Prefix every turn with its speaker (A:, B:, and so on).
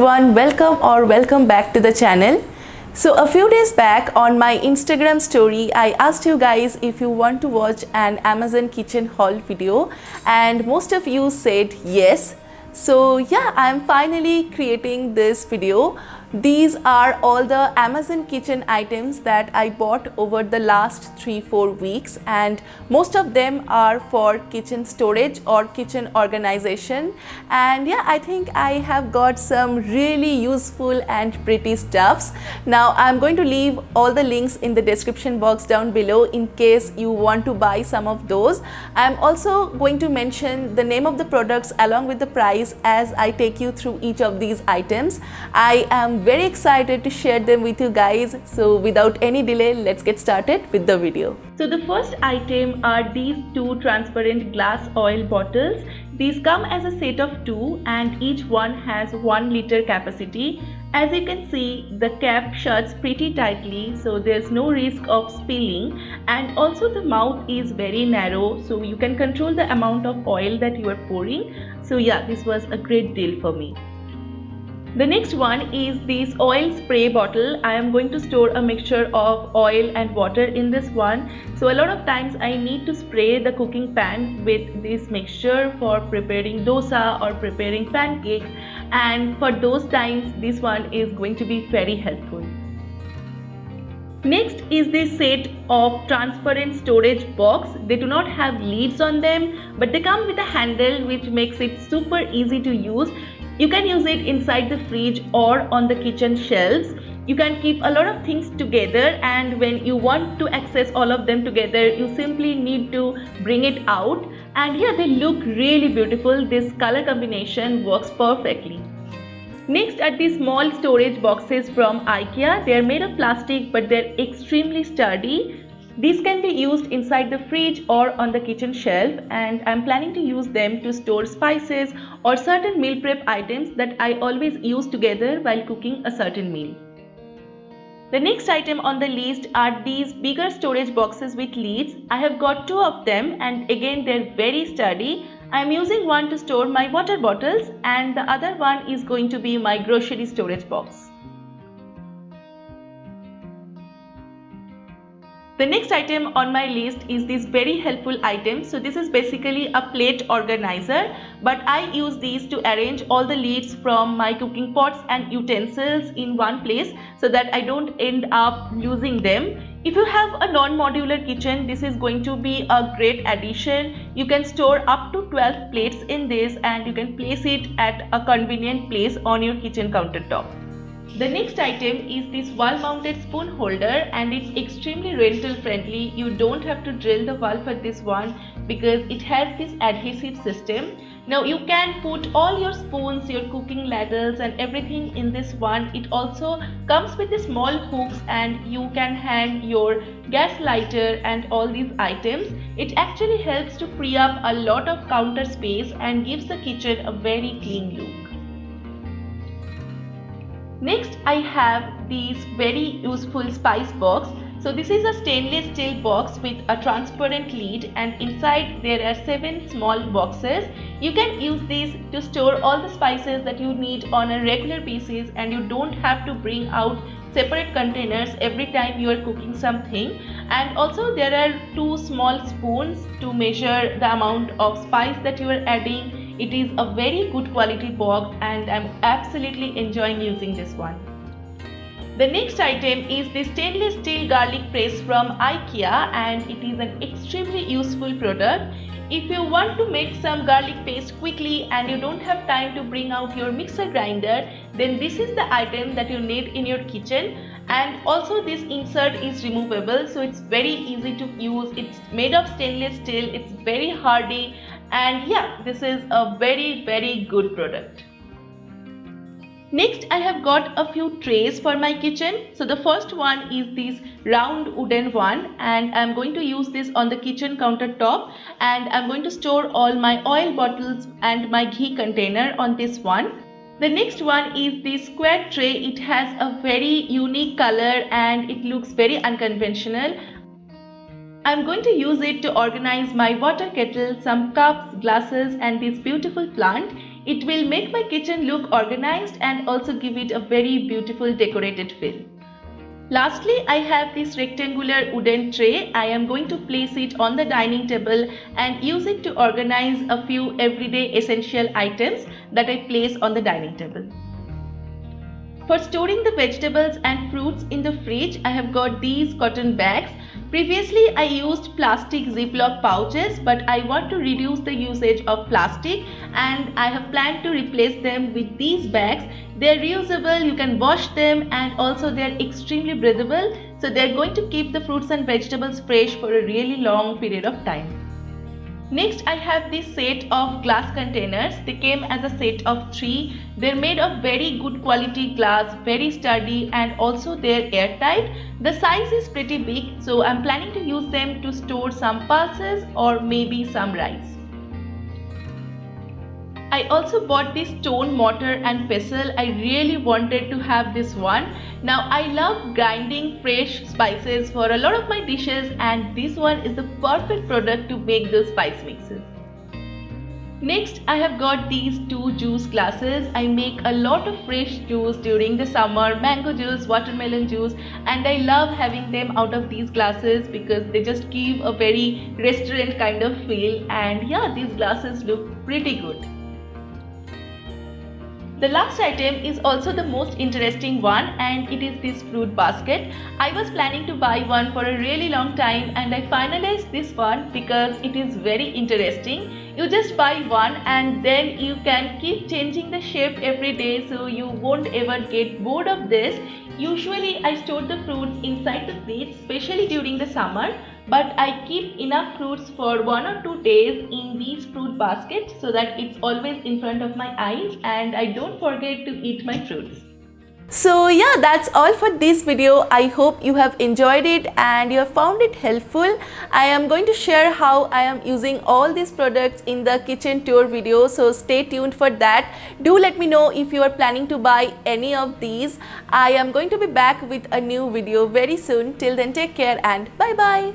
A: everyone, welcome back to the channel. So a few days back on my Instagram story, I asked you guys if you want to watch an Amazon kitchen haul video, and most of you said yes. So yeah, I'm finally creating this video. These are all the Amazon kitchen items that I bought over the last 3-4 weeks, and most of them are for kitchen storage or kitchen organization. And yeah, I think I have got some really useful and pretty stuffs. Now I'm going to leave all the links in the description box down below in case you want to buy some of those. I'm also going to mention the name of the products along with the price as I take you through each of these items. I am very excited to share them with you guys. So without any delay, let's get started with the video. So the first item are these two transparent glass oil bottles. These come as a set of two and each one has 1 liter capacity. As you can see, the cap shuts pretty tightly, so there's no risk of spilling, and also the mouth is very narrow, so you can control the amount of oil that you are pouring. So yeah, this was a great deal for me. The next one is this oil spray bottle. I am going to store a mixture of oil and water in this one. So a lot of times I need to spray the cooking pan with this mixture for preparing dosa or preparing pancakes, and for those times this one is going to be very helpful. Next is this set of transparent storage box. They do not have lids on them, but they come with a handle which makes it super easy to use. You can use it inside the fridge or on the kitchen shelves. You can keep a lot of things together, and when you want to access all of them together, you simply need to bring it out. And yeah, they look really beautiful. This color combination works perfectly. Next are these small storage boxes from IKEA. They are made of plastic, but they're extremely sturdy. These can be used inside the fridge or on the kitchen shelf, and I'm planning to use them to store spices or certain meal prep items that I always use together while cooking a certain meal. The next item on the list are these bigger storage boxes with lids. I have got 2 of them, and again they're very sturdy. I'm using one to store my water bottles and the other one is going to be my grocery storage box. The next item on my list is this very helpful item. So this is basically a plate organizer, but I use these to arrange all the lids from my cooking pots and utensils in one place so that I don't end up losing them. If you have a non-modular kitchen, this is going to be a great addition. You can store up to 12 plates in this and you can place it at a convenient place on your kitchen countertop. The next item is this wall-mounted spoon holder, and it's extremely rental friendly. You don't have to drill the wall for this one because it has this adhesive system. Now you can put all your spoons, your cooking ladles and everything in this one. It also comes with the small hooks and you can hang your gas lighter and all these items. It actually helps to free up a lot of counter space and gives the kitchen a very clean look. Next I have this very useful spice box. So this is a stainless steel box with a transparent lid, and inside there are 7 small boxes. You can use these to store all the spices that you need on a regular basis, and you don't have to bring out separate containers every time you are cooking something. And also there are 2 small spoons to measure the amount of spice that you are adding. It is a very good quality box and I'm absolutely enjoying using this one. The next item is the stainless steel garlic press from IKEA, and it is an extremely useful product. If you want to make some garlic paste quickly and you don't have time to bring out your mixer grinder, then this is the item that you need in your kitchen. And also this insert is removable, so it's very easy to use. It's made of stainless steel, it's very hardy, and yeah, this is a very good product. Next I have got a few trays for my kitchen. So the first one is this round wooden one, and I'm going to use this on the kitchen countertop, and I'm going to store all my oil bottles and my ghee container on this one. The next one is this square tray. It has a very unique color and it looks very unconventional. I'm going to use it to organize my water kettle, some cups, glasses and this beautiful plant. It will make my kitchen look organized and also give it a very beautiful decorated feel. Lastly, I have this rectangular wooden tray. I am going to place it on the dining table and use it to organize a few everyday essential items that I place on the dining table. For storing the vegetables and fruits in the fridge, I have got these cotton bags. Previously, I used plastic Ziploc pouches, but I want to reduce the usage of plastic and I have planned to replace them with these bags. They are reusable, you can wash them, and also they are extremely breathable. So they are going to keep the fruits and vegetables fresh for a really long period of time. Next, I have this set of glass containers. They came as a set of 3. They're made of very good quality glass, very sturdy, and also they're airtight. The size is pretty big, so I'm planning to use them to store some pulses or maybe some rice. I also bought this stone mortar and pestle. I really wanted to have this one. Now I love grinding fresh spices for a lot of my dishes, and this one is the perfect product to make those spice mixes. Next, I have got these 2 juice glasses. I make a lot of fresh juice during the summer, mango juice, watermelon juice, and I love having them out of these glasses because they just give a very restaurant kind of feel, and yeah, these glasses look pretty good. The last item is also the most interesting one, and it is this fruit basket. I was planning to buy one for a really long time and I finalized this one because it is very interesting. You just buy one and then you can keep changing the shape every day, so you won't ever get bored of this. Usually I store the fruits inside the fridge, especially during the summer, but I keep enough fruits for 1 or 2 days in these fruit baskets so that it's always in front of my eyes and I don't forget to eat my fruits. So yeah, that's all for this video. I hope you have enjoyed it and you have found it helpful. I am going to share how I am using all these products in the kitchen tour video, so stay tuned for that. Do let me know if you are planning to buy any of these. I am going to be back with a new video very soon. Till then, take care and bye bye.